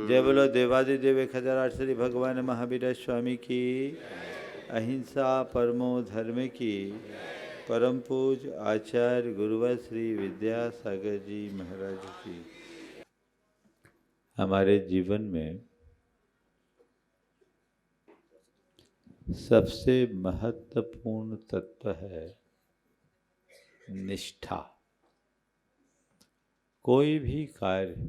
जय बोलो देवादिदेव खजराट श्री भगवान महावीर स्वामी की, अहिंसा परमो धर्म की, परम पूज आचार्य गुरुवर श्री विद्यासागर जी महाराज की। हमारे जीवन में सबसे महत्वपूर्ण तत्व है निष्ठा। कोई भी कार्य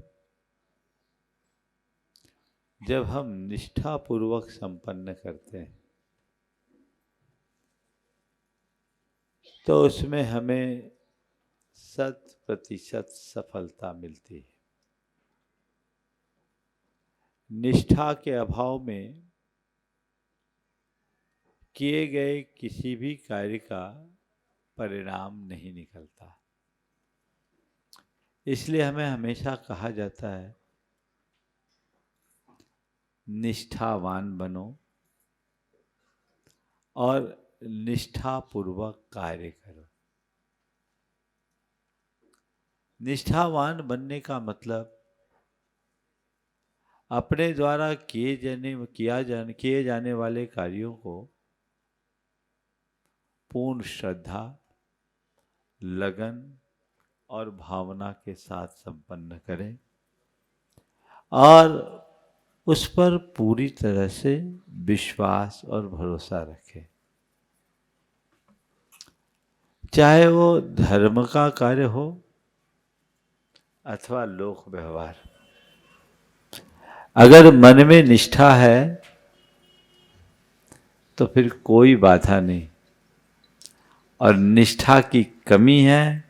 जब हम निष्ठापूर्वक संपन्न करते हैं तो उसमें हमें 100% सफलता मिलती है। निष्ठा के अभाव में किए गए किसी भी कार्य का परिणाम नहीं निकलता। इसलिए हमें हमेशा कहा जाता है निष्ठावान बनो और निष्ठापूर्वक कार्य करो। निष्ठावान बनने का मतलब अपने द्वारा किए जाने वाले कार्यों को पूर्ण श्रद्धा, लगन और भावना के साथ संपन्न करें और उस पर पूरी तरह से विश्वास और भरोसा रखें। चाहे वो धर्म का कार्य हो अथवा लोक व्यवहार। अगर मन में निष्ठा है तो फिर कोई बाधा नहीं, और निष्ठा की कमी है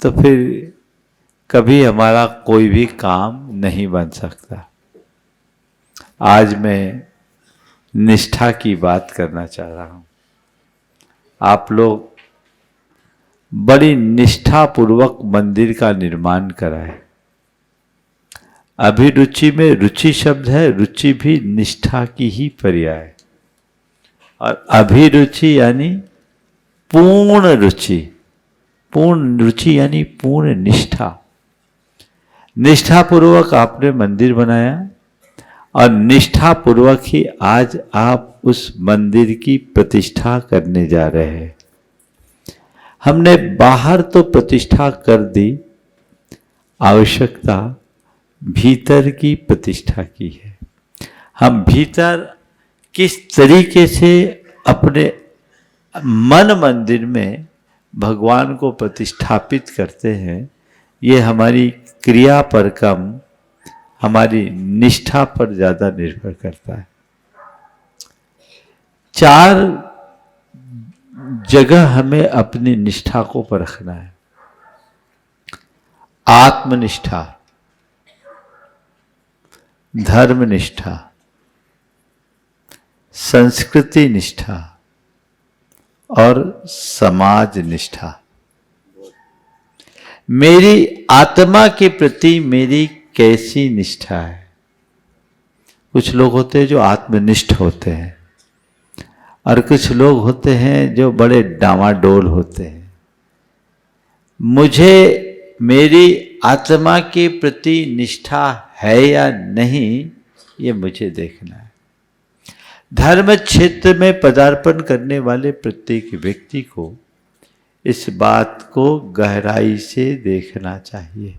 तो फिर कभी हमारा कोई भी काम नहीं बन सकता। आज मैं निष्ठा की बात करना चाह रहा हूं। आप लोग बड़ी निष्ठापूर्वक मंदिर का निर्माण कराए। अभिरुचि में रुचि शब्द है, रुचि भी निष्ठा की ही पर्याय, और अभिरुचि यानी पूर्ण रुचि। पूर्ण रुचि यानी पूर्ण निष्ठा। निष्ठापूर्वक आपने मंदिर बनाया और निष्ठापूर्वक ही आज आप उस मंदिर की प्रतिष्ठा करने जा रहे हैं। हमने बाहर तो प्रतिष्ठा कर दी, आवश्यकता भीतर की प्रतिष्ठा की है। हम भीतर किस तरीके से अपने मन मंदिर में भगवान को प्रतिष्ठापित करते हैं, ये हमारी क्रिया पर कम हमारी निष्ठा पर ज्यादा निर्भर करता है। 4 जगह हमें अपनी निष्ठा को परखना है। आत्मनिष्ठा, धर्मनिष्ठा, संस्कृति निष्ठा और समाज निष्ठा। मेरी आत्मा के प्रति मेरी कैसी निष्ठा है। कुछ लोग होते हैं जो आत्मनिष्ठ होते हैं और कुछ लोग होते हैं जो बड़े डामाडोल होते हैं। मुझे मेरी आत्मा के प्रति निष्ठा है या नहीं, ये मुझे देखना है। धर्म क्षेत्र में पदार्पण करने वाले प्रत्येक व्यक्ति को इस बात को गहराई से देखना चाहिए।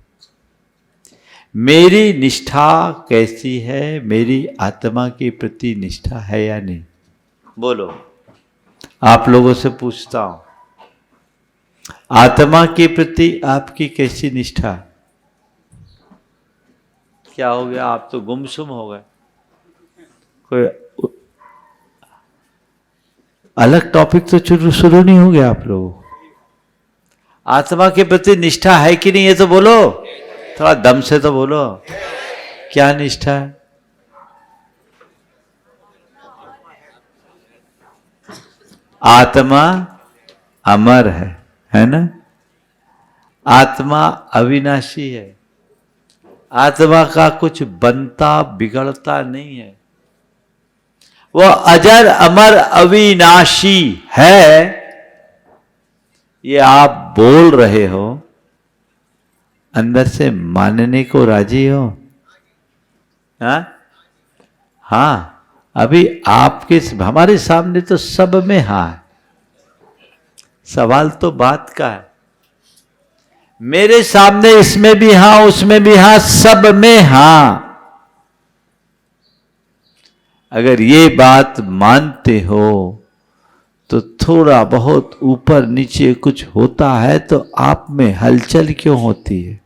मेरी निष्ठा कैसी है, मेरी आत्मा के प्रति निष्ठा है या नहीं। बोलो, आप लोगों से पूछता हूं, आत्मा के प्रति आपकी कैसी निष्ठा? क्या हो गया, आप तो गुमसुम हो गए। कोई अलग टॉपिक तो शुरू नहीं हो गया आप लोगों? आत्मा के प्रति निष्ठा है कि नहीं, ये तो बोलो, थोड़ा दम से तो बोलो। क्या निष्ठा है? आत्मा अमर है ना? आत्मा अविनाशी है। आत्मा का कुछ बनता बिगड़ता नहीं है। वह अजर अमर अविनाशी है। ये आप बोल रहे हो, अंदर से मानने को राजी हो? हाँ, अभी आपके हमारे सामने तो सब में हाँ है, सवाल तो बात का है। मेरे सामने इसमें भी हाँ, उसमें भी हाँ, सब में हाँ। अगर ये बात मानते हो तो थोड़ा बहुत ऊपर नीचे कुछ होता है तो आप में हलचल क्यों होती है?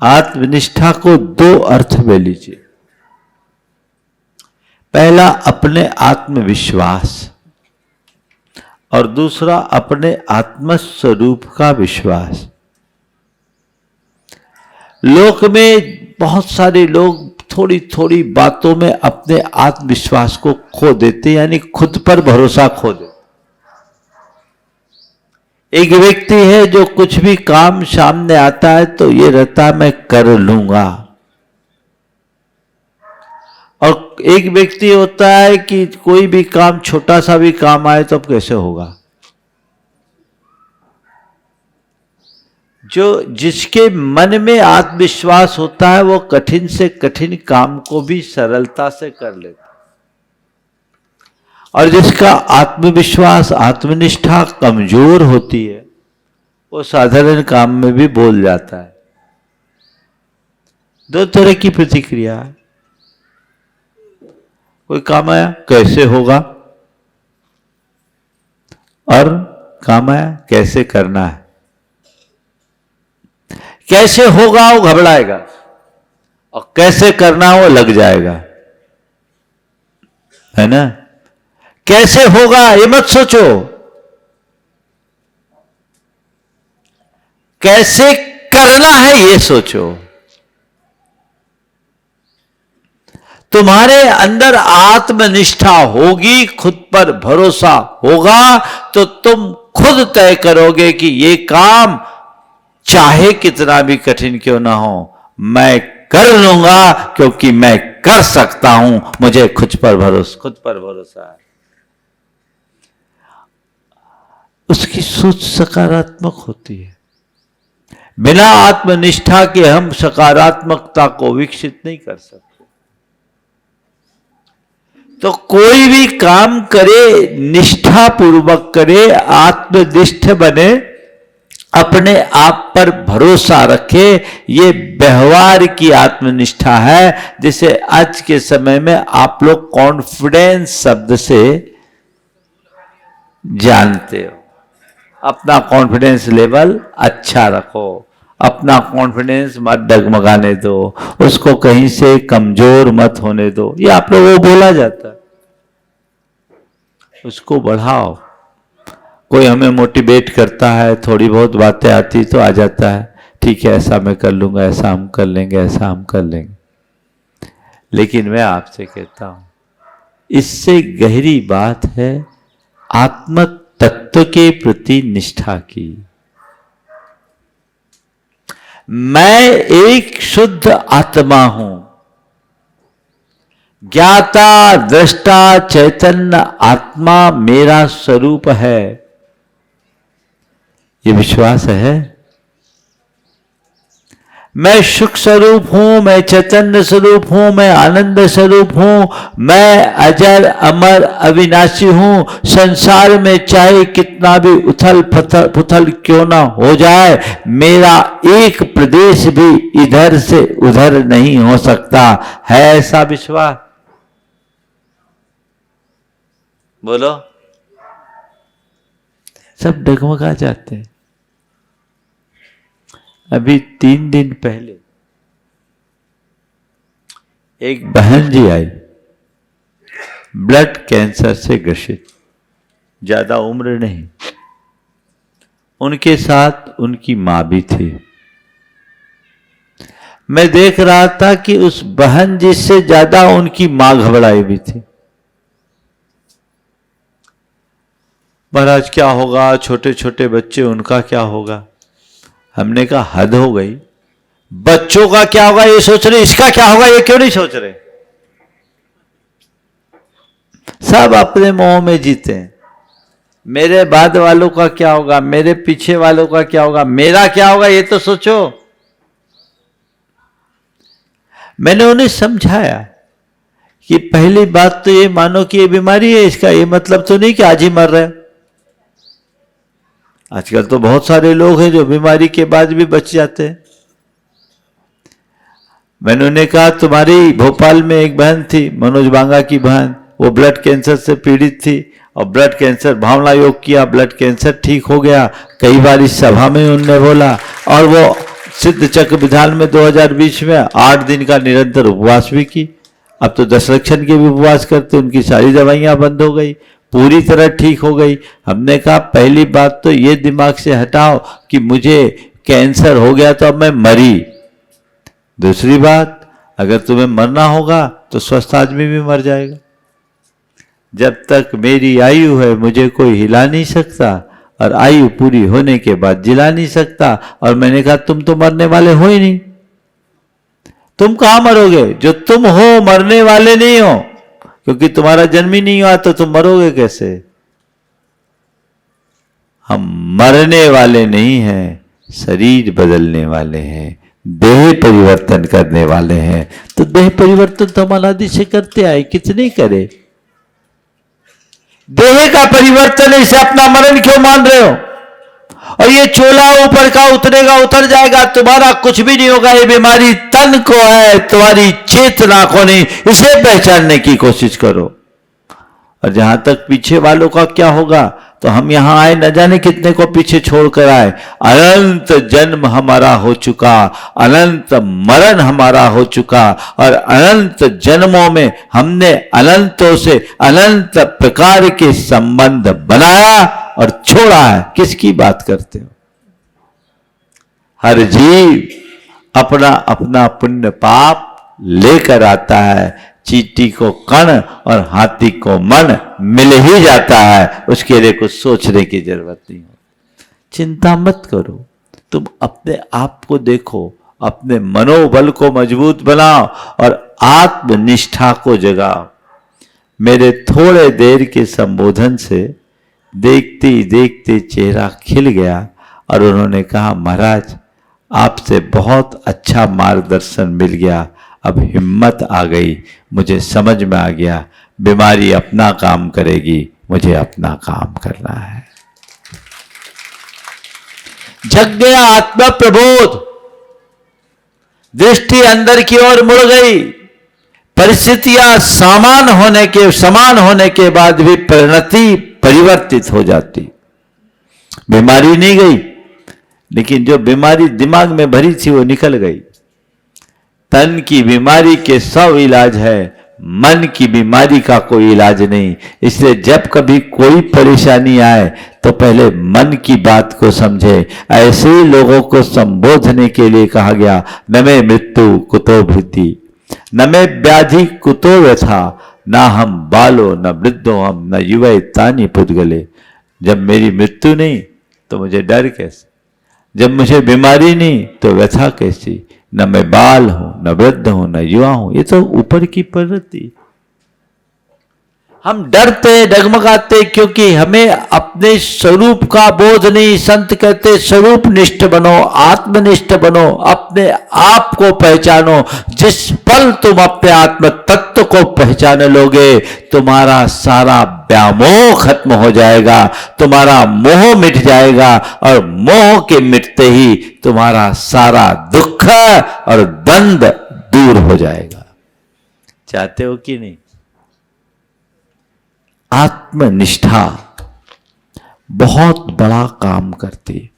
आत्मनिष्ठा को दो अर्थ में लीजिए। पहला अपने आत्मविश्वास और दूसरा अपने आत्मस्वरूप का विश्वास। लोक में बहुत सारे लोग थोड़ी थोड़ी बातों में अपने आत्मविश्वास को खो देते, यानी खुद पर भरोसा खो देते। एक व्यक्ति है जो कुछ भी काम सामने आता है तो ये रहता मैं कर लूंगा, और एक व्यक्ति होता है कि कोई भी काम, छोटा सा भी काम आए तो अब कैसे होगा। जो जिसके मन में आत्मविश्वास होता है वो कठिन से कठिन काम को भी सरलता से कर लेता है, और जिसका आत्मविश्वास, आत्मनिष्ठा कमजोर होती है वो साधारण काम में भी बोल जाता है। दो तरह की प्रतिक्रिया है। कोई काम आया कैसे होगा, और काम आया कैसे करना है। कैसे होगा वो घबराएगा, और कैसे करना वो लग जाएगा, है ना। कैसे होगा ये मत सोचो, कैसे करना है ये सोचो। तुम्हारे अंदर आत्मनिष्ठा होगी, खुद पर भरोसा होगा तो तुम खुद तय करोगे कि ये काम चाहे कितना भी कठिन क्यों ना हो मैं कर लूंगा, क्योंकि मैं कर सकता हूं, मुझे खुद पर भरोसा है। उसकी सोच सकारात्मक होती है। बिना आत्मनिष्ठा के हम सकारात्मकता को विकसित नहीं कर सकते। तो कोई भी काम करे निष्ठा पूर्वक करे, आत्मनिष्ठ बने, अपने आप पर भरोसा रखे। ये व्यवहार की आत्मनिष्ठा है, जिसे आज के समय में आप लोग कॉन्फिडेंस शब्द से जानते हो। अपना कॉन्फिडेंस लेवल अच्छा रखो, अपना कॉन्फिडेंस मत डगमगाने दो, उसको कहीं से कमजोर मत होने दो। ये आप लोगों को बोला जाता है, उसको बढ़ाओ। कोई हमें मोटिवेट करता है, थोड़ी बहुत बातें आती तो आ जाता है, ठीक है ऐसा मैं कर लूंगा, ऐसा हम कर लेंगे, ऐसा हम कर लेंगे। लेकिन मैं आपसे कहता हूं इससे गहरी बात है आत्म तत्व के प्रति निष्ठा की। मैं एक शुद्ध आत्मा हूं, ज्ञाता दृष्टा चैतन्य आत्मा मेरा स्वरूप है, ये विश्वास है। मैं सुख स्वरूप हूं, मैं चैतन्य स्वरूप हूं, मैं आनंद स्वरूप हूं, मैं अजर अमर अविनाशी हूं। संसार में चाहे कितना भी उथल पुथल क्यों ना हो जाए, मेरा एक प्रदेश भी इधर से उधर नहीं हो सकता। है ऐसा विश्वास? बोलो। सब डगमगा जाते हैं। अभी 3 दिन पहले एक बहन जी आई, ब्लड कैंसर से ग्रसित, ज्यादा उम्र नहीं, उनके साथ उनकी मां भी थी। मैं देख रहा था कि उस बहन जी से ज्यादा उनकी मां घबराई भी थी। महाराज क्या होगा, छोटे छोटे बच्चे, उनका क्या होगा। हमने कहा हद हो गई, बच्चों का क्या होगा ये सोच रहे, इसका क्या होगा ये क्यों नहीं सोच रहे। सब अपने मोह में जीते हैं। मेरे बाद वालों का क्या होगा, मेरे पीछे वालों का क्या होगा, मेरा क्या होगा ये तो सोचो। मैंने उन्हें समझाया कि पहली बात तो ये मानो कि ये बीमारी है, इसका ये मतलब तो नहीं कि आज ही मर रहे हैं। आजकल तो बहुत सारे लोग हैं जो बीमारी के बाद भी बच जाते हैं। मैंने उन्हें कहा तुम्हारी भोपाल में एक बहन थी, मनोज बांगा की बहन, वो ब्लड कैंसर से पीड़ित थी और ब्लड कैंसर, भावना योग किया, ब्लड कैंसर ठीक हो गया। कई बार इस सभा में उनने बोला, और वो सिद्ध चक्र विधान में 2020 में 8 दिन का निरंतर उपवास भी की। अब तो 10 लक्षण के भी उपवास करते, उनकी सारी दवाइयां बंद हो गई, पूरी तरह ठीक हो गई। हमने कहा पहली बात तो ये दिमाग से हटाओ कि मुझे कैंसर हो गया तो अब मैं मरी। दूसरी बात, अगर तुम्हें मरना होगा तो स्वस्थ आदमी भी मर जाएगा। जब तक मेरी आयु है मुझे कोई हिला नहीं सकता, और आयु पूरी होने के बाद जिला नहीं सकता। और मैंने कहा तुम तो मरने वाले हो ही नहीं, तुम कहां मरोगे? जो तुम हो मरने वाले नहीं हो, क्योंकि तुम्हारा जन्म ही नहीं हुआ तो तुम मरोगे कैसे? हम मरने वाले नहीं हैं, शरीर बदलने वाले हैं, देह परिवर्तन करने वाले हैं। तो देह परिवर्तन तो हम अनादि से करते आए, कितने करे। देह का परिवर्तन है, इसे अपना मरण क्यों मान रहे हो? और ये चोला ऊपर का उतरेगा, उतर जाएगा, तुम्हारा कुछ भी नहीं होगा। ये बीमारी तन को है, तुम्हारी चेतना को नहीं। इसे पहचानने की कोशिश करो। और जहां तक पीछे वालों का क्या होगा, तो हम यहां आए न जाने कितने को पीछे छोड़कर आए। अनंत जन्म हमारा हो चुका, अनंत मरण हमारा हो चुका, और अनंत जन्मों में हमने अनंतों से अनंत प्रकार के संबंध बनाया और छोड़ा है। किसकी बात करते हो? हर जीव अपना अपना पुण्य पाप लेकर आता है। चींटी को कण और हाथी को मन मिल ही जाता है, उसके लिए कुछ सोचने की जरूरत नहीं हो। चिंता मत करो, तुम अपने आप को देखो, अपने मनोबल को मजबूत बनाओ और आत्मनिष्ठा को जगाओ। मेरे थोड़े देर के संबोधन से देखते ही देखते चेहरा खिल गया और उन्होंने कहा महाराज आपसे बहुत अच्छा मार्गदर्शन मिल गया, अब हिम्मत आ गई, मुझे समझ में आ गया बीमारी अपना काम करेगी, मुझे अपना काम करना है। जग गया आत्मा प्रबोध, दृष्टि अंदर की ओर मुड़ गई। परिस्थितियां समान होने के बाद भी परिणति परिवर्तित हो जाती। बीमारी नहीं गई, लेकिन जो बीमारी दिमाग में भरी थी वो निकल गई। तन की बीमारी के 100 इलाज है, मन की बीमारी का कोई इलाज नहीं। इसलिए जब कभी कोई परेशानी आए तो पहले मन की बात को समझे। ऐसे ही लोगों को संबोधने के लिए कहा गया, न मे मृत्यु कुतो भृति, न मे व्याधि कुतो व्यथा, ना हम बालो न वृद्धो हम न युवे तानी पुद्गले। जब मेरी मृत्यु नहीं तो मुझे डर कैसे, जब मुझे बीमारी नहीं तो व्यथा कैसी, न मैं बाल हूं न वृद्ध हूं न युवा हूं। ये तो ऊपर की प्रवृत्ति। हम डरते डगमगाते क्योंकि हमें अपने स्वरूप का बोध नहीं। संत कहते स्वरूप निष्ठ बनो, आत्मनिष्ठ बनो, अपने आप को पहचानो। जिस पल तुम अपने आत्म तत्व को पहचान लोगे तुम्हारा सारा व्यामोह खत्म हो जाएगा, तुम्हारा मोह मिट जाएगा और मोह के मिटते ही तुम्हारा सारा दुख और द्वंद दूर हो जाएगा। चाहते हो कि नहीं? आत्मनिष्ठा बहुत बड़ा काम करती।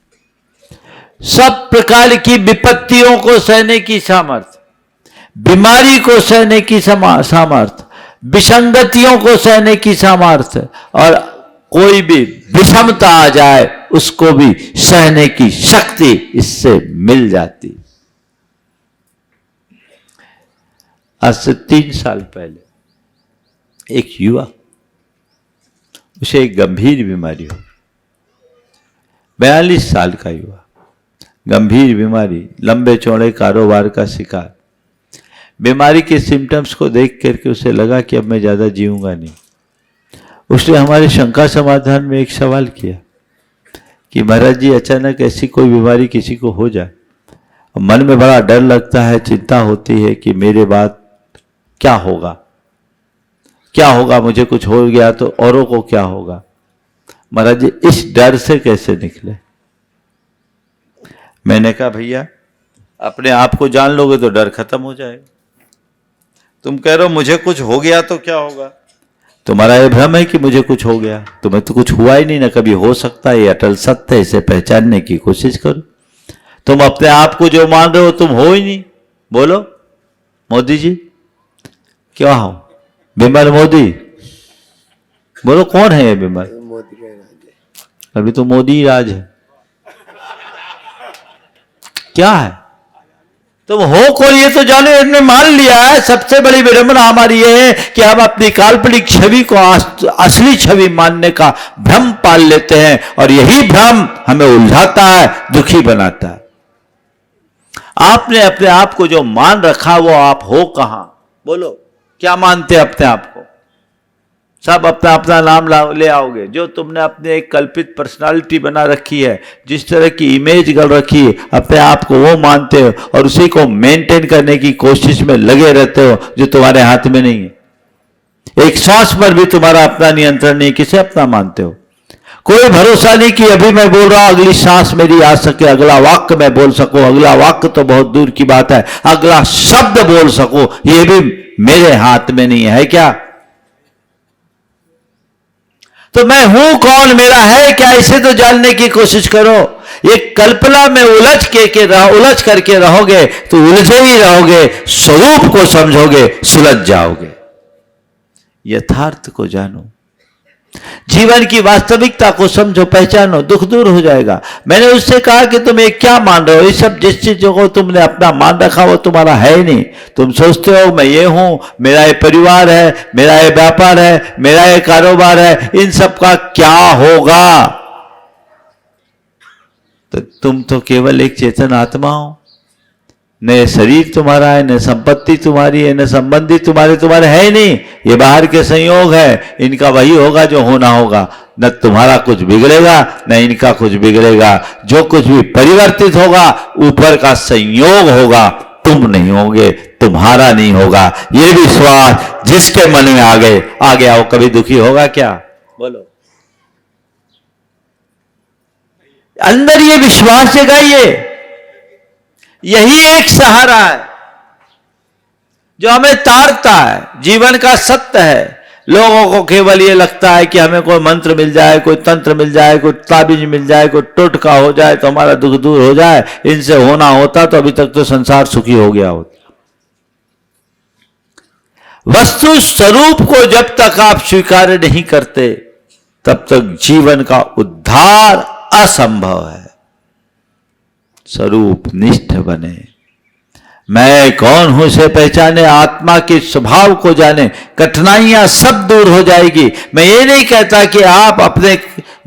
सब प्रकार की विपत्तियों को सहने की सामर्थ्य, बीमारी को सहने की सामर्थ्य, विसंगतियों को सहने की सामर्थ्य, और कोई भी विषमता आ जाए उसको भी सहने की शक्ति इससे मिल जाती। आज से 3 साल पहले एक युवा, उसे एक गंभीर बीमारी हो, 42 साल का युवा, गंभीर बीमारी, लंबे चौड़े कारोबार का शिकार। बीमारी के सिम्टम्स को देख करके उसे लगा कि अब मैं ज़्यादा जीऊंगा नहीं। उसने हमारे शंका समाधान में एक सवाल किया कि महाराज जी अचानक ऐसी कोई बीमारी किसी को हो जाए, मन में बड़ा डर लगता है, चिंता होती है कि मेरे बाद क्या होगा, क्या होगा, मुझे कुछ हो गया तो औरों को क्या होगा। महाराज जी इस डर से कैसे निकले? मैंने कहा भैया अपने आप को जान लोगे तो डर खत्म हो जाएगा। तुम कह रहे हो मुझे कुछ हो गया तो क्या होगा, तुम्हारा ये भ्रम है कि मुझे कुछ हो गया, तुम्हें तो कुछ हुआ ही नहीं, ना कभी हो सकता है, ये अटल सत्य है, इसे पहचानने की कोशिश करो। तुम अपने आप को जो मान रहे हो तुम हो ही नहीं। बोलो मोदी जी क्या हो, विमल मोदी, बोलो कौन है ये विमल? मोदी का राज है। अभी तो मोदी ही राज है, क्या है? तुम हो कौन ये तो जाने, इसने मान लिया है। सबसे बड़ी विडंबना हमारी ये है कि हम अपनी काल्पनिक छवि को असली छवि मानने का भ्रम पाल लेते हैं, और यही भ्रम हमें उलझाता है, दुखी बनाता है। आपने अपने आप को जो मान रखा वो आप हो कहां? बोलो क्या मानते हैं अपने आप को? सब अपना अपना नाम ले आओगे। जो तुमने अपने एक कल्पित पर्सनालिटी बना रखी है, जिस तरह की इमेज गल रखी है, अपने आप को वो मानते हो और उसी को मेंटेन करने की कोशिश में लगे रहते हो, जो तुम्हारे हाथ में नहीं है। एक सांस पर भी तुम्हारा अपना नियंत्रण नहीं, किसे अपना मानते हो? कोई भरोसा नहीं कि अभी मैं बोल रहा हूं अगली सांस मेरी आ सके, अगला वाक्य मैं बोल सकूं, अगला वाक्य तो बहुत दूर की बात है, अगला शब्द बोल सकूं, ये भी मेरे हाथ में नहीं है क्या? तो मैं हूं कौन, मेरा है क्या, इसे तो जानने की कोशिश करो। ये कल्पना में उलझ करके रहोगे तो उलझे ही रहोगे, स्वरूप को समझोगे सुलझ जाओगे। यथार्थ को जानो, जीवन की वास्तविकता को समझो, पहचानो, दुख दूर हो जाएगा। मैंने उससे कहा कि तुम ये क्या मान रहे हो? ये सब जिस चीजों को तुमने अपना मान रखा वो तुम्हारा है ही नहीं। तुम सोचते हो मैं ये हूं, मेरा ये परिवार है, मेरा ये व्यापार है, मेरा ये कारोबार है, इन सब का क्या होगा? तो तुम तो केवल एक चेतन आत्मा हो। न शरीर तुम्हारा है, न संपत्ति तुम्हारी है, न संबंधी तुम्हारे है ही नहीं। ये बाहर के संयोग है, इनका वही होगा जो होना होगा। न तुम्हारा कुछ बिगड़ेगा न इनका कुछ बिगड़ेगा। जो कुछ भी परिवर्तित होगा ऊपर का संयोग होगा, तुम नहीं होगे, तुम्हारा नहीं होगा। ये विश्वास जिसके मन में आ गया वो कभी दुखी होगा क्या? बोलो। अंदर ये विश्वास जगाइए, यही एक सहारा है जो हमें तारता है, जीवन का सत्य है। लोगों को केवल ये लगता है कि हमें कोई मंत्र मिल जाए, कोई तंत्र मिल जाए, कोई ताबीज मिल जाए, कोई टोटका हो जाए तो हमारा दुख दूर हो जाए। इनसे होना होता तो अभी तक तो संसार सुखी हो गया होता। वस्तु स्वरूप को जब तक आप स्वीकार नहीं करते तब तक जीवन का उद्धार असंभव है। स्वरूप निष्ठ बने, मैं कौन हूं से पहचाने, आत्मा के स्वभाव को जाने, कठिनाइयां सब दूर हो जाएगी। मैं ये नहीं कहता कि आप अपने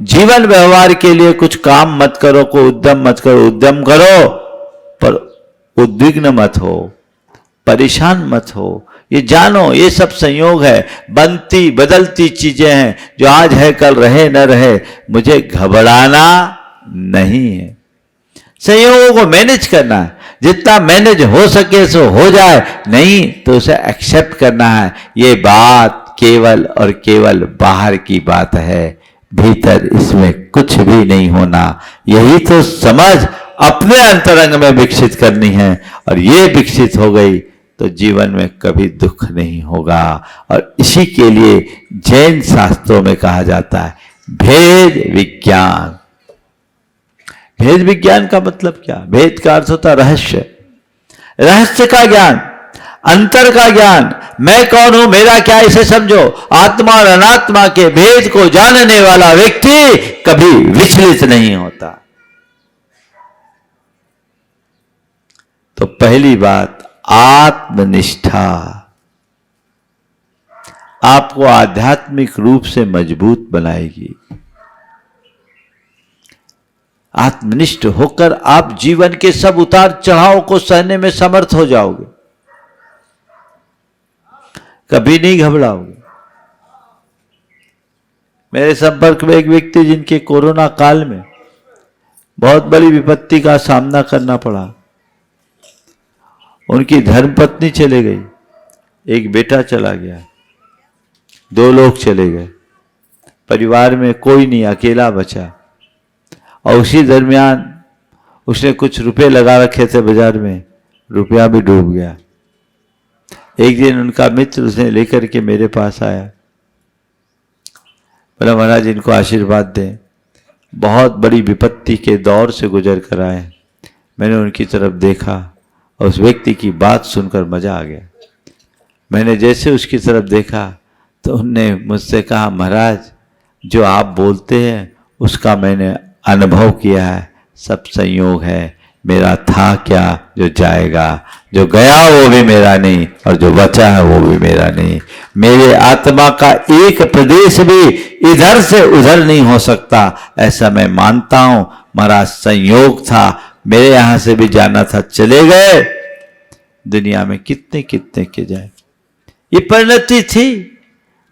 जीवन व्यवहार के लिए कुछ काम मत करो, कोई उद्यम मत करो, उद्यम करो, पर उद्विग्न मत हो, परेशान मत हो। ये जानो ये सब संयोग है, बनती बदलती चीजें हैं, जो आज है कल रहे न रहे। मुझे घबराना नहीं है, संयोगों को मैनेज करना है, जितना मैनेज हो सके सो हो जाए, नहीं तो उसे एक्सेप्ट करना है। ये बात केवल और केवल बाहर की बात है, भीतर इसमें कुछ भी नहीं होना। यही तो समझ अपने अंतरंग में विकसित करनी है, और ये विकसित हो गई तो जीवन में कभी दुख नहीं होगा। और इसी के लिए जैन शास्त्रों में कहा जाता है भेद विज्ञान। भेद विज्ञान का मतलब क्या? भेद का अर्थ होता रहस्य, रहस्य का ज्ञान, अंतर का ज्ञान। मैं कौन हूं, मेरा क्या, इसे समझो। आत्मा और अनात्मा के भेद को जानने वाला व्यक्ति कभी विचलित नहीं होता। तो पहली बात आत्मनिष्ठा आपको आध्यात्मिक रूप से मजबूत बनाएगी। आत्मनिष्ठ होकर आप जीवन के सब उतार चढ़ाव को सहने में समर्थ हो जाओगे, कभी नहीं घबराओगे। मेरे संपर्क में एक व्यक्ति जिनके कोरोना काल में बहुत बड़ी विपत्ति का सामना करना पड़ा, उनकी धर्मपत्नी चले गई, एक बेटा चला गया, 2 लोग चले गए, परिवार में कोई नहीं, अकेला बचा। और उसी दरमियान उसने कुछ रुपए लगा रखे थे बाजार में, रुपया भी डूब गया। एक दिन उनका मित्र उसे लेकर के मेरे पास आया, बोला महाराज इनको आशीर्वाद दें, बहुत बड़ी विपत्ति के दौर से गुजर कर आए। मैंने उनकी तरफ देखा और उस व्यक्ति की बात सुनकर मजा आ गया। मैंने जैसे उसकी तरफ देखा तो उनने मुझसे कहा महाराज जो आप बोलते हैं उसका मैंने अनुभव किया है, सब संयोग है, मेरा था क्या जो जाएगा, जो गया वो भी मेरा नहीं और जो बचा है वो भी मेरा नहीं। मेरे आत्मा का एक प्रदेश भी इधर से उधर नहीं हो सकता, ऐसा मैं मानता हूं। महाराज संयोग था, मेरे यहां से भी जाना था, चले गए। दुनिया में कितने कितने के जाए, ये परिणति थी,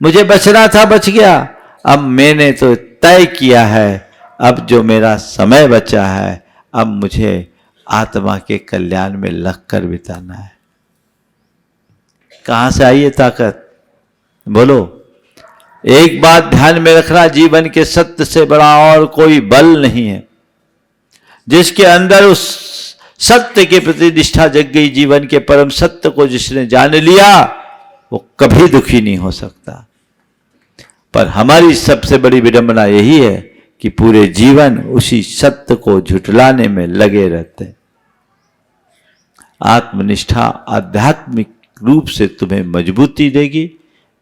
मुझे बचना था बच गया। अब मैंने तो तय किया है, अब जो मेरा समय बचा है अब मुझे आत्मा के कल्याण में लगकर बिताना है। कहां से आई ये ताकत बोलो? एक बात ध्यान में रखना, जीवन के सत्य से बड़ा और कोई बल नहीं है। जिसके अंदर उस सत्य के प्रति निष्ठा जग गई, जीवन के परम सत्य को जिसने जान लिया वो कभी दुखी नहीं हो सकता। पर हमारी सबसे बड़ी विडंबना यही है कि पूरे जीवन उसी सत्य को झुठलाने में लगे रहते हैं। आत्मनिष्ठा आध्यात्मिक रूप से तुम्हें मजबूती देगी,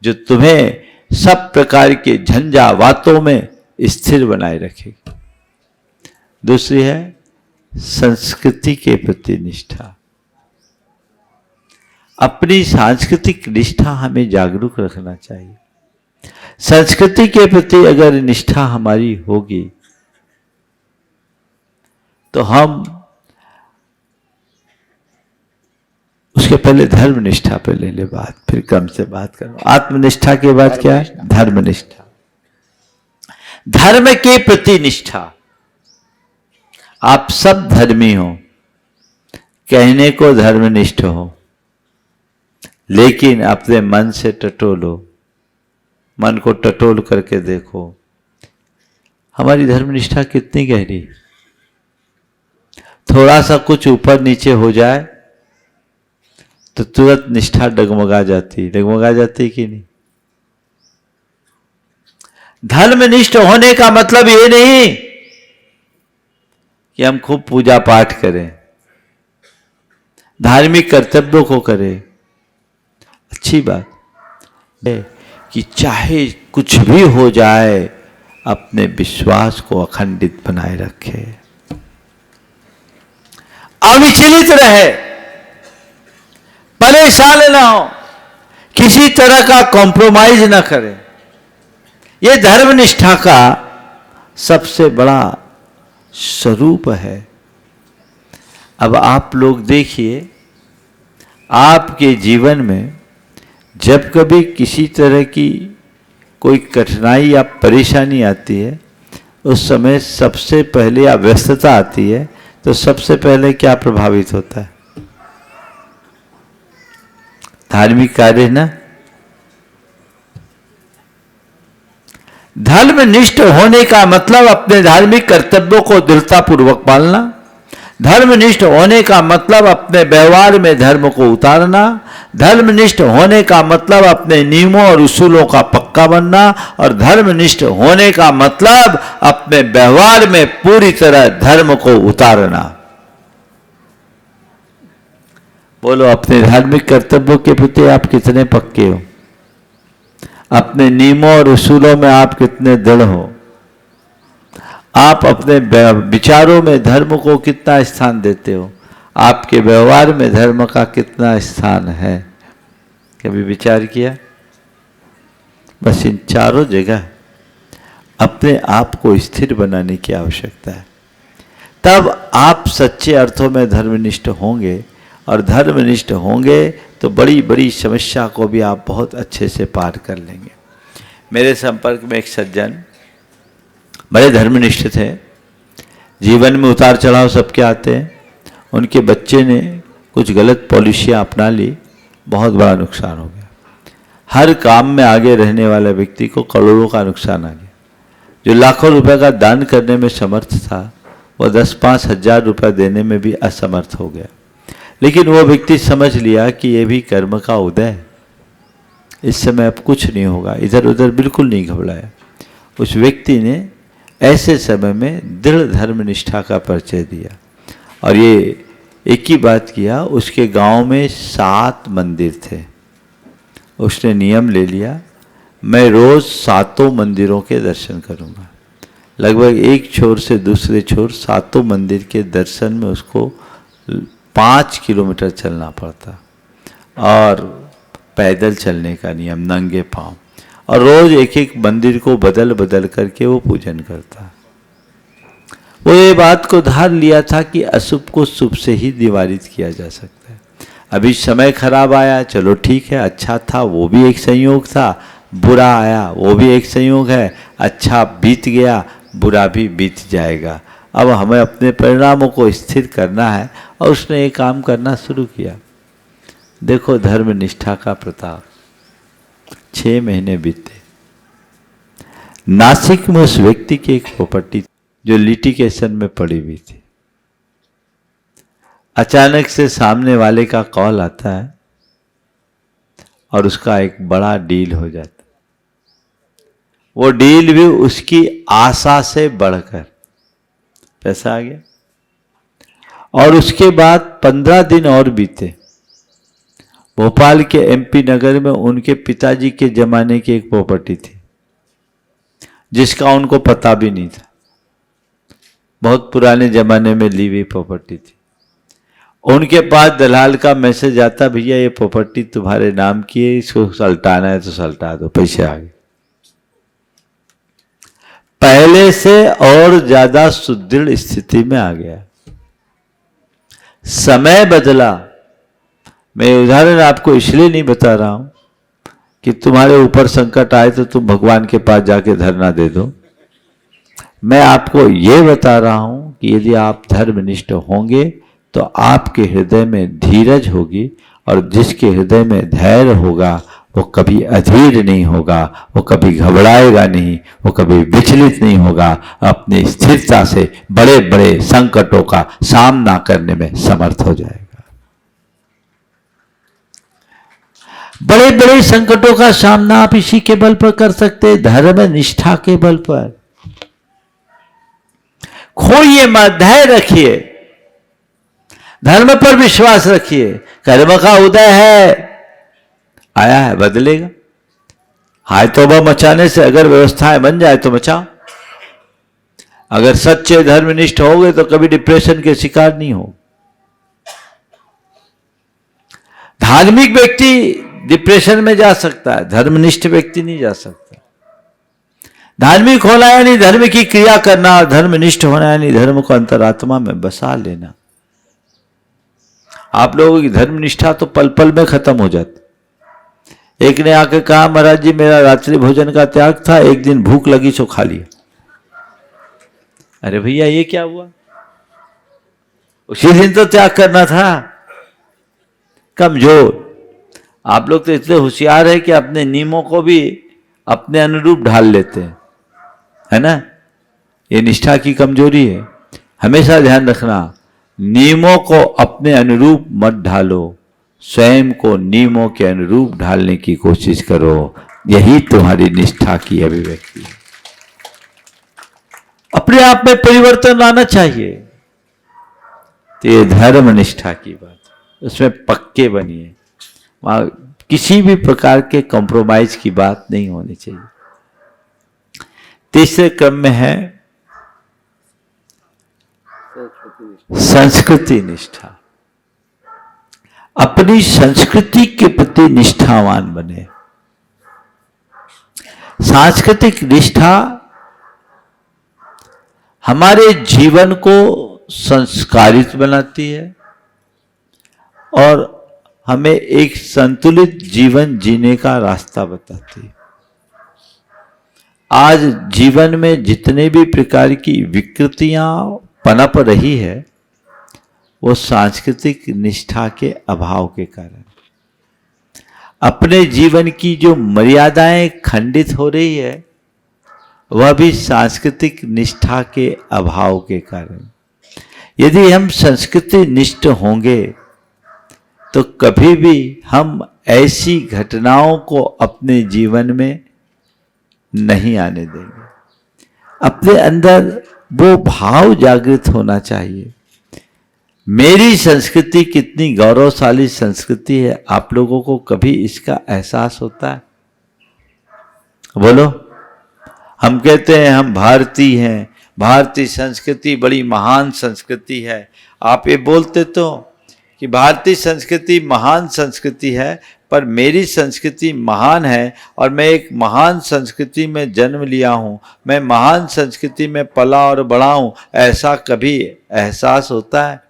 जो तुम्हें सब प्रकार के झंझावातों में स्थिर बनाए रखेगी। दूसरी है संस्कृति के प्रति निष्ठा। अपनी सांस्कृतिक निष्ठा हमें जागरूक रखना चाहिए। संस्कृति के प्रति अगर निष्ठा हमारी होगी तो हम उसके पहले धर्मनिष्ठा पे ले ले बात, फिर क्रम से बात करो। आत्मनिष्ठा के बाद क्या है? धर्मनिष्ठा। धर्म के प्रति निष्ठा। आप सब धर्मी हो, कहने को धर्मनिष्ठ हो, लेकिन अपने मन से टटोलो, मन को टटोल करके देखो हमारी धर्मनिष्ठा कितनी गहरी। थोड़ा सा कुछ ऊपर नीचे हो जाए तो तुरंत निष्ठा डगमगा जाती कि नहीं? धर्मनिष्ठ होने का मतलब ये नहीं कि हम खूब पूजा पाठ करें, धार्मिक कर्तव्यों को करें, अच्छी बात है कि चाहे कुछ भी हो जाए अपने विश्वास को अखंडित बनाए रखे, अविचलित रहे, परेशान ना हो, किसी तरह का कॉम्प्रोमाइज ना करे। यह धर्मनिष्ठा का सबसे बड़ा स्वरूप है। अब आप लोग देखिए, आपके जीवन में जब कभी किसी तरह की कोई कठिनाई या परेशानी आती है, उस समय सबसे पहले या व्यस्तता आती है, तो सबसे पहले क्या प्रभावित होता है? धार्मिक कार्य ना। धर्मनिष्ठ होने का मतलब अपने धार्मिक कर्तव्यों को दृढ़तापूर्वक पालना। धर्मनिष्ठ होने का मतलब अपने व्यवहार में धर्म को उतारना। धर्मनिष्ठ होने का मतलब अपने नियमों और उसूलों का पक्का बनना। और धर्मनिष्ठ होने का मतलब अपने व्यवहार में पूरी तरह धर्म को उतारना। बोलो, अपने धार्मिक कर्तव्यों के प्रति आप कितने पक्के हो? अपने नियमों और उसूलों में आप कितने दृढ़ हो? आप अपने विचारों में धर्म को कितना स्थान देते हो? आपके व्यवहार में धर्म का कितना स्थान है? कभी विचार किया? बस इन चारों जगह अपने आप को स्थिर बनाने की आवश्यकता है। तब आप सच्चे अर्थों में धर्मनिष्ठ होंगे, और धर्मनिष्ठ होंगे तो बड़ी बड़ी समस्या को भी आप बहुत अच्छे से पार कर लेंगे। मेरे संपर्क में एक सज्जन बड़े धर्मनिष्ठ थे। जीवन में उतार चढ़ाव सबके आते हैं। उनके बच्चे ने कुछ गलत पॉलिसियां अपना ली, बहुत बड़ा नुकसान हो गया। हर काम में आगे रहने वाला व्यक्ति को करोड़ों का नुकसान आ गया। जो लाखों रुपए का दान करने में समर्थ था, वह 10-5 हजार रुपये देने में भी असमर्थ हो गया। लेकिन वो व्यक्ति समझ लिया कि ये भी कर्म का उदय है, इस समय अब कुछ नहीं होगा, इधर उधर बिल्कुल नहीं घबराया। उस व्यक्ति ने ऐसे समय में दृढ़ धर्म निष्ठा का परिचय दिया और ये एक ही बात किया। उसके गांव में 7 मंदिर थे। उसने नियम ले लिया, मैं रोज 7 मंदिरों के दर्शन करूंगा। लगभग एक छोर से दूसरे छोर 7 मंदिर के दर्शन में उसको 5 किलोमीटर चलना पड़ता और पैदल चलने का नियम, नंगे पांव, और रोज एक एक मंदिर को बदल बदल करके वो पूजन करता। वो ये बात को धार लिया था कि अशुभ को शुभ से ही निवारित किया जा सकता है। अभी समय खराब आया, चलो ठीक है, अच्छा था वो भी एक संयोग था, बुरा आया वो भी एक संयोग है, अच्छा बीत गया, बुरा भी बीत जाएगा। अब हमें अपने परिणामों को स्थिर करना है और उसने एक काम करना शुरू किया। देखो धर्म निष्ठा का प्रताप। 6 महीने बीते। नासिक में उस व्यक्ति की एक प्रॉपर्टी जो लिटिगेशन में पड़ी हुई थी। अचानक से सामने वाले का कॉल आता है और उसका एक बड़ा डील हो जाता। वो डील भी उसकी आशा से बढ़कर पैसा आ गया। और उसके बाद 15 दिन और बीते। भोपाल के एमपी नगर में उनके पिताजी के जमाने की एक प्रॉपर्टी थी जिसका उनको पता भी नहीं था। बहुत पुराने जमाने में ली हुई प्रॉपर्टी थी। उनके पास दलाल का मैसेज आता, भैया ये प्रॉपर्टी तुम्हारे नाम की है, इसको सल्टाना है तो सल्टा दो, पैसे आ गए। पहले से और ज्यादा सुदृढ़ स्थिति में आ गया। समय बदला। मैं उदाहरण आपको इसलिए नहीं बता रहा हूं कि तुम्हारे ऊपर संकट आए तो तुम भगवान के पास जाके धरना दे दो। मैं आपको यह बता रहा हूं कि यदि आप धर्मनिष्ठ होंगे तो आपके हृदय में धीरज होगी, और जिसके हृदय में धैर्य होगा वो कभी अधीर नहीं होगा, वो कभी घबराएगा नहीं, वो कभी विचलित नहीं होगा, अपनी स्थिरता से बड़े बड़े संकटों का सामना करने में समर्थ हो जाएगा। बड़े बड़े संकटों का सामना आप इसी के बल पर कर सकते हैं, धर्म निष्ठा के बल पर। खोइए मत, धैर्य रखिए, धर्म पर विश्वास रखिए। कर्म का उदय है, आया है, बदलेगा। हाय तौबा मचाने से अगर व्यवस्थाएं बन जाए तो मचाओ। अगर सच्चे धर्मनिष्ठ हो गए तो कभी डिप्रेशन के शिकार नहीं हो। धार्मिक व्यक्ति डिप्रेशन में जा सकता है, धर्मनिष्ठ व्यक्ति नहीं जा सकता। धार्मिक होना यानी धर्म की क्रिया करना, और धर्मनिष्ठ होना यानी धर्म को अंतरात्मा में बसा लेना। आप लोगों की धर्मनिष्ठा तो पल पल में खत्म हो जाती। एक ने आकर कहा, महाराज जी मेरा रात्रि भोजन का त्याग था, एक दिन भूख लगी सो खा लिया। अरे भैया ये क्या हुआ? उसी दिन तो त्याग करना था। कमजोर। आप लोग तो इतने होशियार है कि अपने नियमों को भी अपने अनुरूप ढाल लेते हैं, है ना? ये निष्ठा की कमजोरी है। हमेशा ध्यान रखना, नियमों को अपने अनुरूप मत ढालो, स्वयं को नियमों के अनुरूप ढालने की कोशिश करो। यही तुम्हारी निष्ठा की अभिव्यक्ति है। अपने आप में परिवर्तन आना चाहिए। तो ये धर्म निष्ठा की बात, उसमें पक्के बनिए। वहां किसी भी प्रकार के कॉम्प्रोमाइज की बात नहीं होनी चाहिए। तीसरे क्रम में है संस्कृति निष्ठा। अपनी संस्कृति के प्रति निष्ठावान बने। सांस्कृतिक निष्ठा हमारे जीवन को संस्कारित बनाती है और हमें एक संतुलित जीवन जीने का रास्ता बताती है। आज जीवन में जितने भी प्रकार की विकृतियां पनप रही है, वो सांस्कृतिक निष्ठा के अभाव के कारण। अपने जीवन की जो मर्यादाएं खंडित हो रही है वह भी सांस्कृतिक निष्ठा के अभाव के कारण। यदि हम संस्कृति निष्ठ होंगे तो कभी भी हम ऐसी घटनाओं को अपने जीवन में नहीं आने देंगे। अपने अंदर वो भाव जागृत होना चाहिए, मेरी संस्कृति कितनी गौरवशाली संस्कृति है। आप लोगों को कभी इसका एहसास होता है? बोलो। हम कहते हैं हम भारतीय हैं, भारतीय संस्कृति बड़ी महान संस्कृति है। आप ये बोलते तो कि भारतीय संस्कृति महान संस्कृति है, पर मेरी संस्कृति महान है और मैं एक महान संस्कृति में जन्म लिया हूँ, मैं महान संस्कृति में पला और बड़ा हूँ, ऐसा कभी एहसास होता है?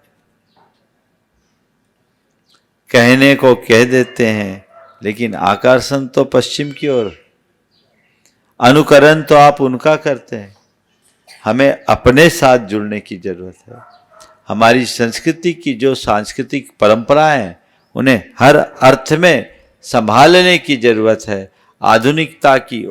कहने को कह देते हैं, लेकिन आकर्षण तो पश्चिम की ओर, अनुकरण तो आप उनका करते हैं। हमें अपने साथ जुड़ने की जरूरत है। हमारी संस्कृति की जो सांस्कृतिक परंपराएं हैं उन्हें हर अर्थ में संभालने की जरूरत है। आधुनिकता की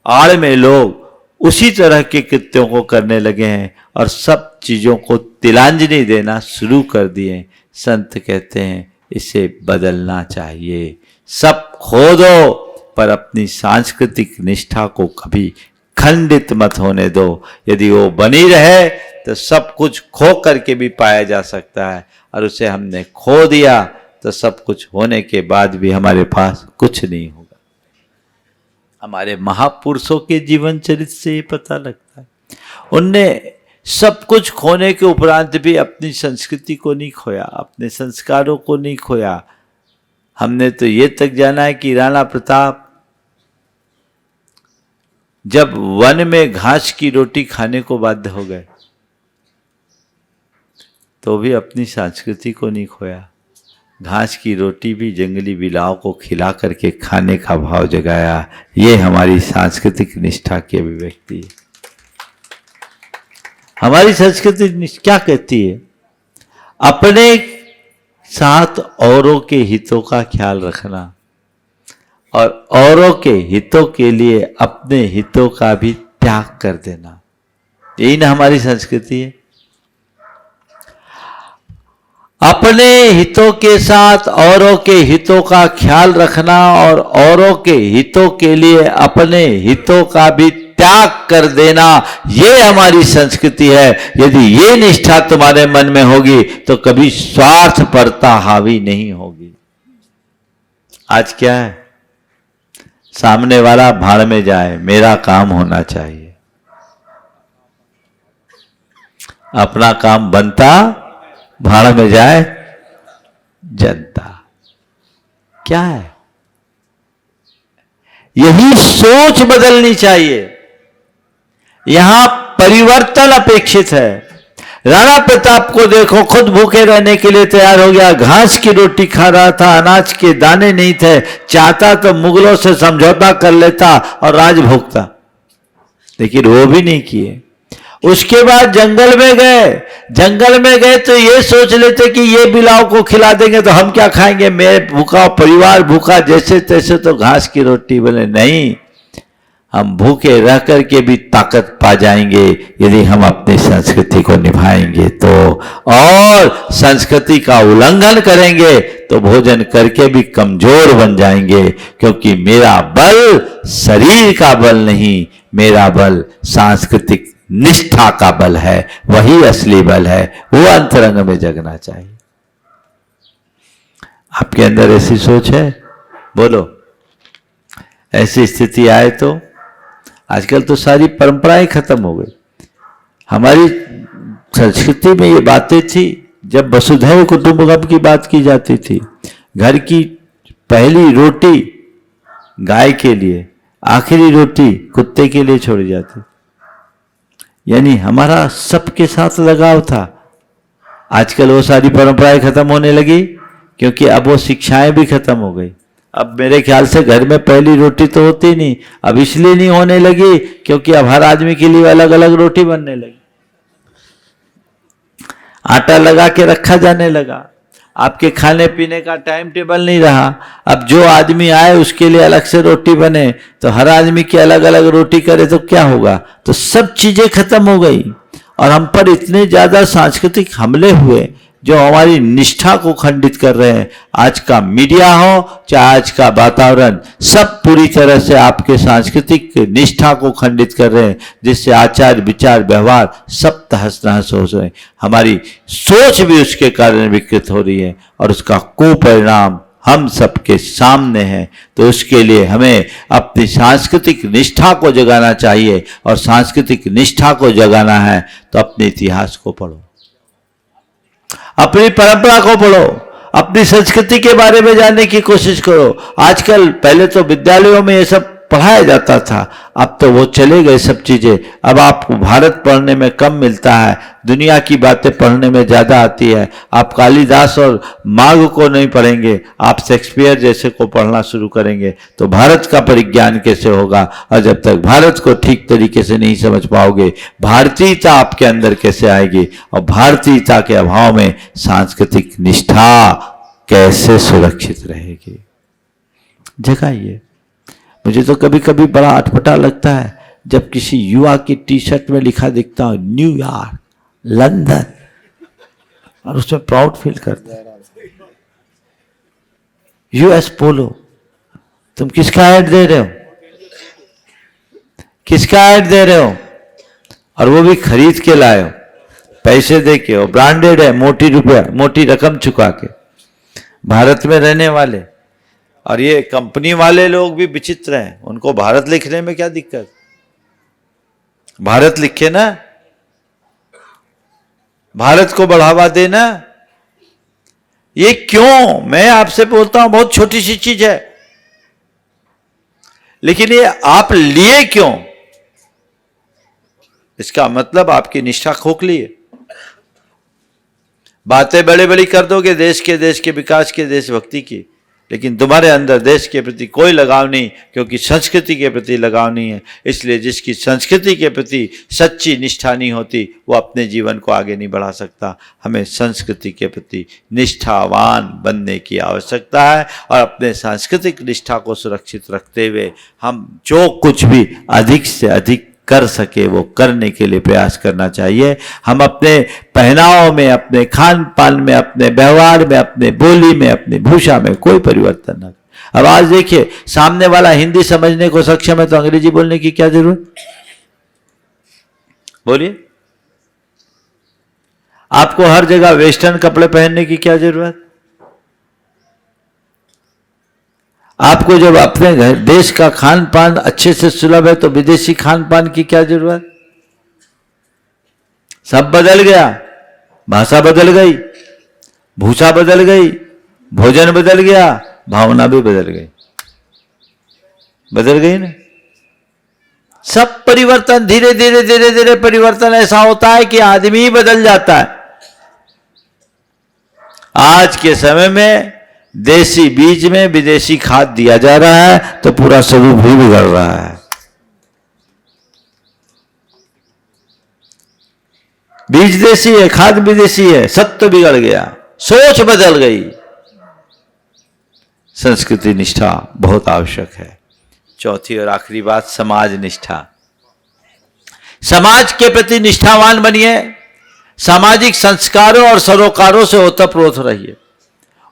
आड़ में लोग उसी तरह के कृत्यों को करने लगे हैं और सब चीजों को तिलांजलि देना शुरू कर दिए। संत कहते हैं इसे बदलना चाहिए। सब खो दो पर अपनी सांस्कृतिक निष्ठा को कभी खंडित मत होने दो। यदि वो बनी रहे तो सब कुछ खो करके भी पाया जा सकता है, और उसे हमने खो दिया तो सब कुछ होने के बाद भी हमारे पास कुछ नहीं होगा। हमारे महापुरुषों के जीवन चरित्र से ये पता लगता है, उनने सब कुछ खोने के उपरांत भी अपनी संस्कृति को नहीं खोया, अपने संस्कारों को नहीं खोया। हमने तो ये तक जाना है कि राणा प्रताप जब वन में घास की रोटी खाने को बाध्य हो गए तो भी अपनी संस्कृति को नहीं खोया। घास की रोटी भी जंगली बिलाव को खिला करके खाने का भाव जगाया। ये हमारी सांस्कृतिक निष्ठा की अभिव्यक्ति है। हमारी संस्कृति क्या कहती है? अपने साथ औरों के हितों का ख्याल रखना और औरों के हितों के लिए अपने हितों का भी त्याग कर देना। यही ना हमारी संस्कृति है। अपने हितों के साथ औरों के हितों का ख्याल रखना और औरों के हितों के लिए अपने हितों का भी त्याग कर देना, ये हमारी संस्कृति है। यदि ये निष्ठा तुम्हारे मन में होगी तो कभी स्वार्थपरता हावी नहीं होगी। आज क्या है? सामने वाला भाड़ में जाए, मेरा काम होना चाहिए। अपना काम बनता, भाड़ में जाए जनता। क्या है? यही सोच बदलनी चाहिए। यहां परिवर्तन अपेक्षित है। राणा प्रताप को देखो, खुद भूखे रहने के लिए तैयार हो गया, घास की रोटी खा रहा था, अनाज के दाने नहीं थे, चाहता तो मुगलों से समझौता कर लेता और राज भोगता, लेकिन वो भी नहीं किए। उसके बाद जंगल में गए तो ये सोच लेते कि ये बिलाव को खिला देंगे तो हम क्या खाएंगे, मैं भूखा, परिवार भूखा, जैसे तैसे तो घास की रोटी। बोले नहीं, हम भूखे रह करके भी ताकत पा जाएंगे यदि हम अपनी संस्कृति को निभाएंगे तो, और संस्कृति का उल्लंघन करेंगे तो भोजन करके भी कमजोर बन जाएंगे। क्योंकि मेरा बल शरीर का बल नहीं, मेरा बल सांस्कृतिक निष्ठा का बल है, वही असली बल है। वो अंतरंग में जगना चाहिए। आपके अंदर ऐसी सोच है? बोलो। ऐसी स्थिति आए तो आजकल तो सारी परंपराएं खत्म हो गई। हमारी संस्कृति में ये बातें थी, जब वसुधैव कुटुंबकम की बात की जाती थी, घर की पहली रोटी गाय के लिए, आखिरी रोटी कुत्ते के लिए छोड़ी जाती। यानी हमारा सबके साथ लगाव था। आजकल वो सारी परंपराएं खत्म होने लगी क्योंकि अब वो शिक्षाएं भी खत्म हो गई। अब मेरे ख्याल से घर में पहली रोटी तो होती नहीं। अब इसलिए नहीं होने लगी क्योंकि अब हर आदमी के लिए अलग अलग रोटी बनने लगी। आटा लगा के रखा जाने लगा, आपके खाने पीने का टाइम टेबल नहीं रहा। अब जो आदमी आए उसके लिए अलग से रोटी बने, तो हर आदमी की अलग अलग रोटी करे तो क्या होगा? तो सब चीजें खत्म हो गई। और हम पर इतने ज्यादा सांस्कृतिक हमले हुए जो हमारी निष्ठा को खंडित कर रहे हैं। आज का मीडिया हो चाहे आज का वातावरण, सब पूरी तरह से आपके सांस्कृतिक निष्ठा को खंडित कर रहे हैं, जिससे आचार विचार व्यवहार सब तहस नहस हो रहे हैं। हमारी सोच भी उसके कारण विकृत हो रही है और उसका कुपरिणाम हम सबके सामने है। तो उसके लिए हमें अपनी सांस्कृतिक निष्ठा को जगाना चाहिए, और सांस्कृतिक निष्ठा को जगाना है तो अपने इतिहास को पढ़ो, अपनी परंपरा को पढ़ो, अपनी संस्कृति के बारे में जानने की कोशिश करो। आजकल पहले तो विद्यालयों में ये सब पढ़ाया जाता था, अब तो वो चले गए सब चीजें। अब आपको भारत पढ़ने में कम मिलता है, दुनिया की बातें पढ़ने में ज्यादा आती है। आप कालिदास और माघ को नहीं पढ़ेंगे, आप शेक्सपियर जैसे को पढ़ना शुरू करेंगे तो भारत का परिज्ञान कैसे होगा? और जब तक भारत को ठीक तरीके से नहीं समझ पाओगे, भारतीयता आपके अंदर कैसे आएगी? और भारतीयता के अभाव में सांस्कृतिक निष्ठा कैसे सुरक्षित रहेगी? जगाइए। मुझे तो कभी कभी बड़ा अटपटा लगता है जब किसी युवा की टी शर्ट में लिखा दिखता हूं न्यूयॉर्क, लंदन, और उसमें प्राउड फील करता है। यूएस पोलो, तुम किसका ऐड दे रहे हो? किसका ऐड दे रहे हो? और वो भी खरीद के लाए हो, पैसे दे के, और ब्रांडेड है, मोटी रकम चुका के। भारत में रहने वाले और ये कंपनी वाले लोग भी विचित्र हैं, उनको भारत लिखने में क्या दिक्कत? भारत लिखे ना, भारत को बढ़ावा देना। ये क्यों? मैं आपसे बोलता हूं बहुत छोटी सी चीज है, लेकिन ये आप लिए क्यों? इसका मतलब आपकी निष्ठा खोखली है। बातें बड़ी बड़ी कर दोगे देश के विकास के, देशभक्ति की, लेकिन तुम्हारे अंदर देश के प्रति कोई लगाव नहीं, क्योंकि संस्कृति के प्रति लगाव नहीं है। इसलिए जिसकी संस्कृति के प्रति सच्ची निष्ठा नहीं होती वो अपने जीवन को आगे नहीं बढ़ा सकता। हमें संस्कृति के प्रति निष्ठावान बनने की आवश्यकता है, और अपने सांस्कृतिक निष्ठा को सुरक्षित रखते हुए हम जो कुछ भी अधिक से अधिक कर सके वो करने के लिए प्रयास करना चाहिए। हम अपने पहनाव में, अपने खान पान में, अपने व्यवहार में, अपने बोली में, अपनी भाषा में कोई परिवर्तन न करें। अब आज देखिए, सामने वाला हिंदी समझने को सक्षम है तो अंग्रेजी बोलने की क्या जरूरत? बोलिए। आपको हर जगह वेस्टर्न कपड़े पहनने की क्या जरूरत? आपको जब अपने घर देश का खान पान अच्छे से सुलभ है तो विदेशी खान पान की क्या जरूरत? सब बदल गया, भाषा बदल गई, भूषा बदल गई, भोजन बदल गया, भावना भी बदल गई ना। सब परिवर्तन धीरे धीरे परिवर्तन ऐसा होता है कि आदमी ही बदल जाता है। आज के समय में देसी बीज में विदेशी खाद दिया जा रहा है तो पूरा स्वरूप भी बिगड़ रहा है। बीज देसी है, खाद विदेशी है, सब तो बिगड़ गया, सोच बदल गई। संस्कृति निष्ठा बहुत आवश्यक है। चौथी और आखिरी बात, समाज निष्ठा। समाज के प्रति निष्ठावान बनिए, सामाजिक संस्कारों और सरोकारों से ओतप्रोत रहिए,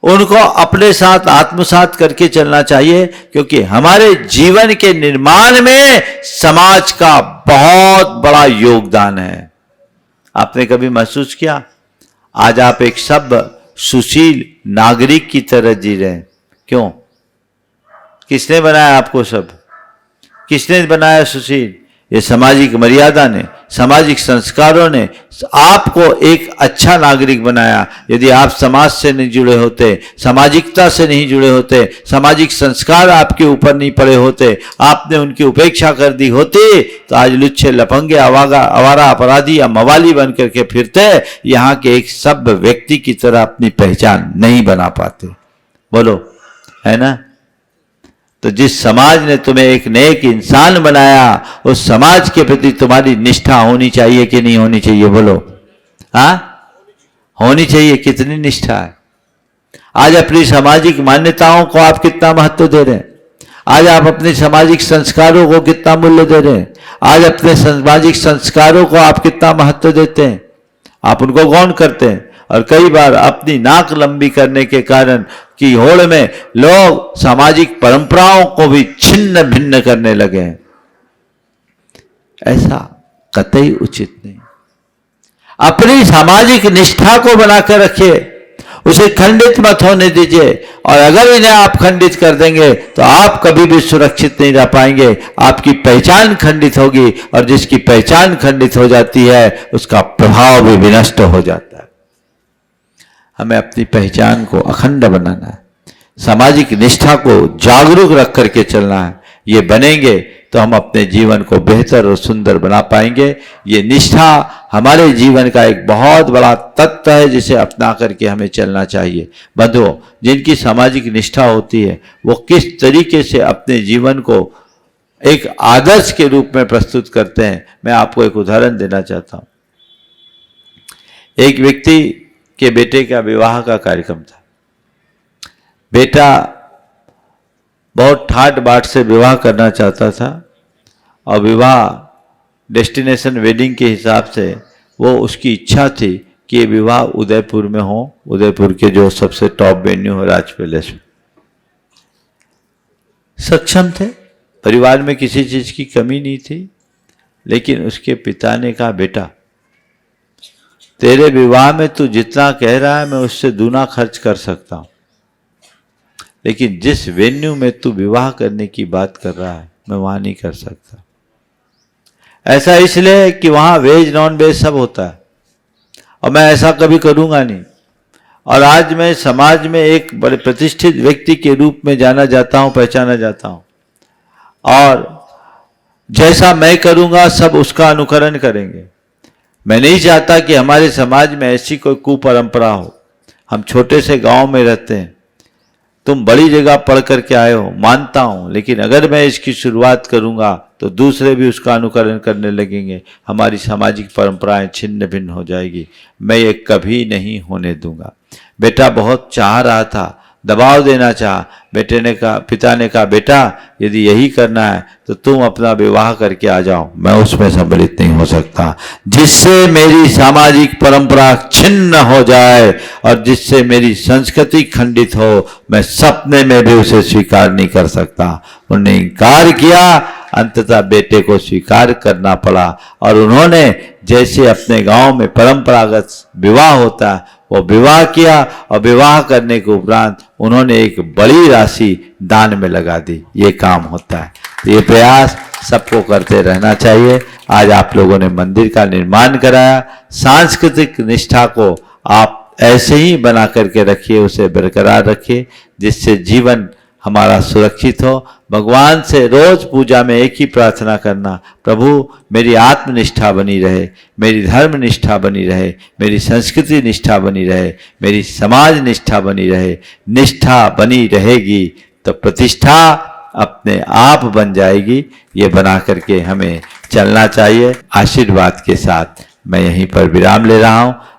उनको अपने साथ आत्मसात करके चलना चाहिए, क्योंकि हमारे जीवन के निर्माण में समाज का बहुत बड़ा योगदान है। आपने कभी महसूस किया, आज आप एक सब सुशील नागरिक की तरह जी रहे हैं? क्यों? किसने बनाया आपको सब? किसने बनाया सुशील? ये सामाजिक मर्यादा ने, सामाजिक संस्कारों ने आपको एक अच्छा नागरिक बनाया। यदि आप समाज से नहीं जुड़े होते, सामाजिकता से नहीं जुड़े होते, सामाजिक संस्कार आपके ऊपर नहीं पड़े होते, आपने उनकी उपेक्षा कर दी होती, तो आज लुच्चे लफंगे आवारा अपराधी या मवाली बन करके फिरते, यहाँ के एक सभ्य व्यक्ति की तरह अपनी पहचान नहीं बना पाते। बोलो, है ना? तो जिस समाज ने तुम्हें एक नेक इंसान बनाया, उस समाज के प्रति तुम्हारी निष्ठा होनी चाहिए कि नहीं होनी चाहिए? बोलो। हाँ, होनी चाहिए। कितनी निष्ठा है। आज अपनी सामाजिक मान्यताओं को आप कितना महत्व दे रहे हैं। आज आप अपने सामाजिक संस्कारों को कितना मूल्य दे रहे हैं। आज अपने सामाजिक संस्कारों को आप कितना महत्व देते हैं। आप उनको गौण करते हैं। और कई बार अपनी नाक लंबी करने के कारण की होड़ में लोग सामाजिक परंपराओं को भी छिन्न भिन्न करने लगे हैं। ऐसा कतई उचित नहीं। अपनी सामाजिक निष्ठा को बनाकर रखिए, उसे खंडित मत होने दीजिए। और अगर इन्हें आप खंडित कर देंगे तो आप कभी भी सुरक्षित नहीं रह पाएंगे। आपकी पहचान खंडित होगी, और जिसकी पहचान खंडित हो जाती है उसका प्रभाव भी विनष्ट हो जाता है। हमें अपनी पहचान को अखंड बनाना है, सामाजिक निष्ठा को जागरूक रख करके चलना है। ये बनेंगे तो हम अपने जीवन को बेहतर और सुंदर बना पाएंगे। ये निष्ठा हमारे जीवन का एक बहुत बड़ा तत्व है जिसे अपना करके हमें चलना चाहिए। बंधुओं, जिनकी सामाजिक निष्ठा होती है वो किस तरीके से अपने जीवन को एक आदर्श के रूप में प्रस्तुत करते हैं, मैं आपको एक उदाहरण देना चाहता हूं। एक व्यक्ति के बेटे का विवाह का कार्यक्रम था। बेटा बहुत ठाट बाट से विवाह करना चाहता था, और विवाह डेस्टिनेशन वेडिंग के हिसाब से वो उसकी इच्छा थी कि ये विवाह उदयपुर में हो, उदयपुर के जो सबसे टॉप वेन्यू हो राज पैलेस में। सक्षम थे, परिवार में किसी चीज की कमी नहीं थी, लेकिन उसके पिता ने कहा, बेटा तेरे विवाह में तू जितना कह रहा है मैं उससे दूना खर्च कर सकता हूं, लेकिन जिस वेन्यू में तू विवाह करने की बात कर रहा है मैं वहां नहीं कर सकता। ऐसा इसलिए कि वहां वेज नॉन वेज सब होता है, और मैं ऐसा कभी करूंगा नहीं। और आज मैं समाज में एक बड़े प्रतिष्ठित व्यक्ति के रूप में जाना जाता हूं, पहचाना जाता हूं, और जैसा मैं करूंगा सब उसका अनुकरण करेंगे। मैं नहीं चाहता कि हमारे समाज में ऐसी कोई कुपरंपरा हो। हम छोटे से गांव में रहते हैं, तुम बड़ी जगह पढ़ करके आए हो, मानता हूं, लेकिन अगर मैं इसकी शुरुआत करूंगा तो दूसरे भी उसका अनुकरण करने लगेंगे, हमारी सामाजिक परंपराएं छिन्न भिन्न हो जाएगी। मैं ये कभी नहीं होने दूंगा। बेटा बहुत चाह रहा था, दबाव देना चाहा। पिता ने कहा, बेटा यदि यही करना है तो तुम अपना विवाह करके आ जाओ, मैं उसमें सम्मिलित नहीं हो सकता। जिससे मेरी सामाजिक परंपरा छिन्न हो जाए और जिससे मेरी संस्कृति खंडित हो, मैं सपने में भी उसे स्वीकार नहीं कर सकता। उन्होंने इनकार किया, अंततः बेटे को स्वीकार करना पड़ा। और उन्होंने जैसे अपने गांव में परंपरागत विवाह होता है वो विवाह किया, और विवाह करने के उपरांत उन्होंने एक बड़ी राशि दान में लगा दी। ये काम होता है। तो ये प्रयास सबको करते रहना चाहिए। आज आप लोगों ने मंदिर का निर्माण कराया, सांस्कृतिक निष्ठा को आप ऐसे ही बना करके रखिए, उसे बरकरार रखिए, जिससे जीवन हमारा सुरक्षित हो। भगवान से रोज पूजा में एक ही प्रार्थना करना, प्रभु मेरी आत्मनिष्ठा बनी रहे, मेरी धर्म निष्ठा बनी रहे, मेरी संस्कृति निष्ठा बनी रहे, मेरी समाज निष्ठा बनी रहे। निष्ठा बनी रहेगी तो प्रतिष्ठा अपने आप बन जाएगी। ये बना करके हमें चलना चाहिए। आशीर्वाद के साथ मैं यहीं पर विराम ले रहा हूँ।